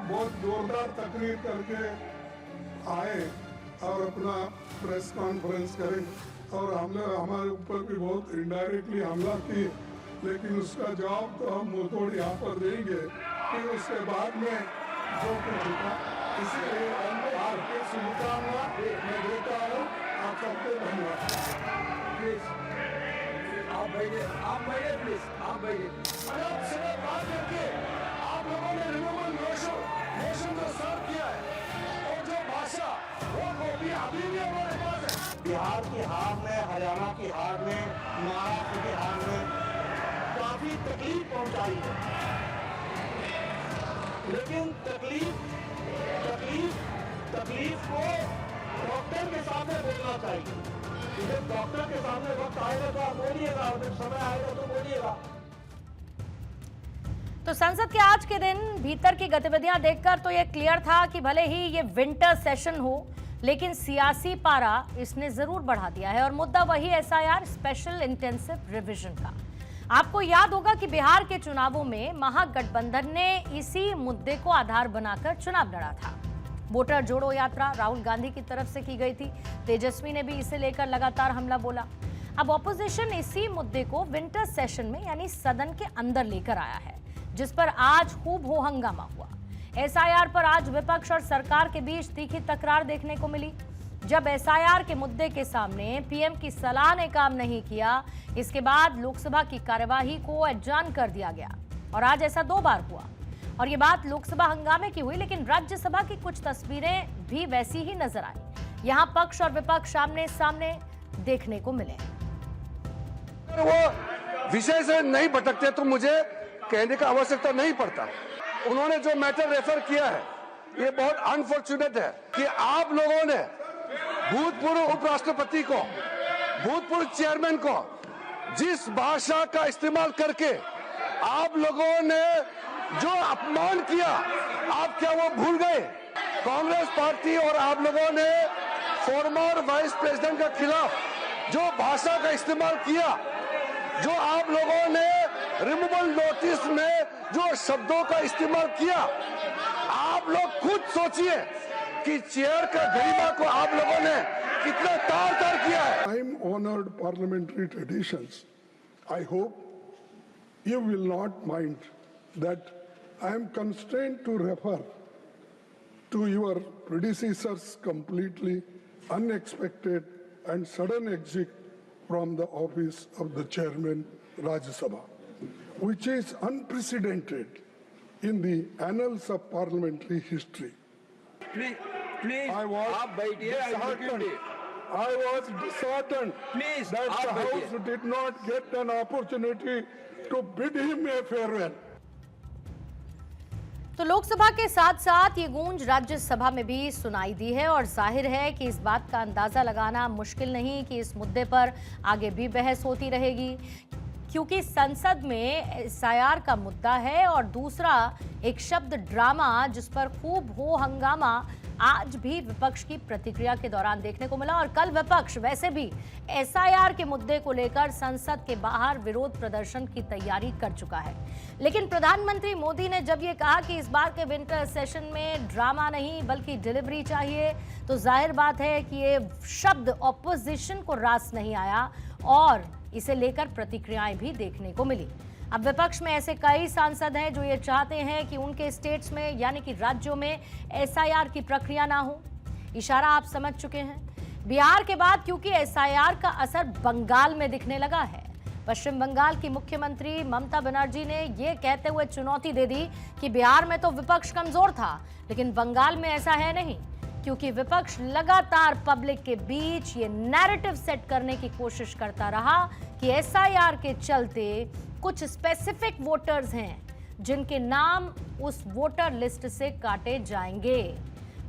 बहुत जोरदार तकरीर करके आए और अपना प्रेस कॉन्फ्रेंस करें और हमारे ऊपर भी बहुत इनडायरेक्टली हमला की, लेकिन उसका जवाब तो हम मुंहतोड़ यहाँ पर देंगे। फिर उसके बाद में जो कुछ होगा, इसलिए आपकी शुभकामना मैं देता हूँ। आप सबको धन्यवाद। प्लीज आप बैठिए प्लीज आप बैठिए। बात करके आप लोगों ने रिन्यूएबल मोशन को सर्व किया है और जो भाषा वो कॉपी अभी भी हमारे पास है। बिहार की हार में, हरियाणा की हार में, महाराष्ट्र की हार में काफी तकलीफ पहुंचाई है, लेकिन तकलीफ को डॉक्टर के सामने बोलना चाहिए। जब डॉक्टर के सामने वक्त आएगा तो आप बोलिएगा, और जब समय आएगा तो बोलिएगा। तो संसद के आज के दिन भीतर की गतिविधियां देखकर तो यह क्लियर था कि भले ही ये विंटर सेशन हो, लेकिन सियासी पारा इसने जरूर बढ़ा दिया है और मुद्दा वही एसआईआर स्पेशल इंटेंसिव रिवीजन का। आपको याद होगा कि बिहार के चुनावों में महागठबंधन ने इसी मुद्दे को आधार बनाकर चुनाव लड़ा था। वोटर जोड़ो यात्रा राहुल गांधी की तरफ से की गई थी। तेजस्वी ने भी इसे लेकर लगातार हमला बोला। अब ऑपोजिशन इसी मुद्दे को विंटर सेशन में यानी सदन के अंदर लेकर आया है, जिस पर आज खूब हो हंगामा हुआ। एसआईआर पर आज विपक्ष और सरकार के बीच तीखी तकरार देखने को मिली। जब एसआईआर के मुद्दे के सामने पीएम की सलाह ने काम नहीं किया, इसके बाद लोकसभा की कार्यवाही को एडजर्न कर दिया गया और आज ऐसा 2 बार हुआ। और ये बात लोकसभा हंगामे की हुई, लेकिन राज्यसभा की कुछ तस्वीरें भी वैसी ही नजर आई। यहाँ पक्ष और विपक्ष आमने सामने देखने को मिले। वो विषय से नहीं भटकते तो मुझे कहने का आवश्यकता नहीं पड़ता। उन्होंने जो मैटर रेफर किया है ये बहुत अनफॉर्चुनेट है कि आप लोगों ने भूतपूर्व उपराष्ट्रपति को, भूतपूर्व चेयरमैन को जिस भाषा का इस्तेमाल करके आप लोगों ने जो अपमान किया, आप क्या वो भूल गए? कांग्रेस पार्टी और आप लोगों ने फॉर्मर वाइस प्रेसिडेंट के खिलाफ जो भाषा का इस्तेमाल किया, जो आप लोगों ने रिमूवल नोटिस में जो शब्दों का इस्तेमाल किया, आप लोग खुद सोचिए कि चेयर का गरिमा को आप लोगों ने कितना तार-तार किया है। I am honored parliamentary traditions. I hope you will not mind that I am constrained to refer to your predecessors' completely unexpected and sudden exit from the office of the chairman Rajya Sabha, which is unprecedented in the annals of parliamentary history. Please I was आप बैठिए। I was disheartened Please, that आप the बैठिए। House did not get an opportunity to bid him a farewell. तो लोकसभा के साथ साथ ये गूंज राज्यसभा में भी सुनाई दी है और जाहिर है कि इस बात का अंदाजा लगाना मुश्किल नहीं कि इस मुद्दे पर आगे भी बहस होती रहेगी, क्योंकि संसद में एसआईआर का मुद्दा है और दूसरा एक शब्द ड्रामा जिस पर खूब हो हंगामा आज भी विपक्ष की प्रतिक्रिया के दौरान देखने को मिला। और कल विपक्ष वैसे भी एसआईआर के मुद्दे को लेकर संसद के बाहर विरोध प्रदर्शन की तैयारी कर चुका है। लेकिन प्रधानमंत्री मोदी ने जब ये कहा कि इस बार के विंटर सेशन में ड्रामा नहीं बल्कि डिलीवरी चाहिए, तो जाहिर बात है कि ये शब्द ऑपोजिशन को रास नहीं आया और इसे लेकर प्रतिक्रियाएं भी देखने को मिली। अब विपक्ष में ऐसे कई सांसद हैं जो ये चाहते हैं कि उनके स्टेट्स में यानी कि राज्यों में एसआईआर की प्रक्रिया ना हो। इशारा आप समझ चुके हैं। बिहार के बाद क्योंकि एसआईआर का असर बंगाल में दिखने लगा है। पश्चिम बंगाल की मुख्यमंत्री ममता बनर्जी ने ये कहते हुए चुनौती दे दी कि बिहार में तो विपक्ष कमजोर था, लेकिन बंगाल में ऐसा है नहीं, क्योंकि विपक्ष लगातार पब्लिक के बीच ये नैरेटिव सेट करने की कोशिश करता रहा कि एसआईआर के चलते कुछ स्पेसिफिक वोटर्स हैं जिनके नाम उस वोटर लिस्ट से काटे जाएंगे।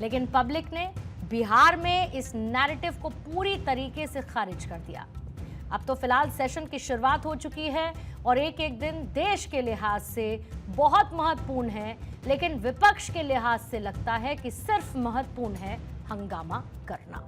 लेकिन पब्लिक ने बिहार में इस नैरेटिव को पूरी तरीके से खारिज कर दिया। अब तो फिलहाल सेशन की शुरुआत हो चुकी है और एक एक दिन देश के लिहाज से बहुत महत्वपूर्ण है, लेकिन विपक्ष के लिहाज से लगता है कि सिर्फ महत्वपूर्ण है हंगामा करना।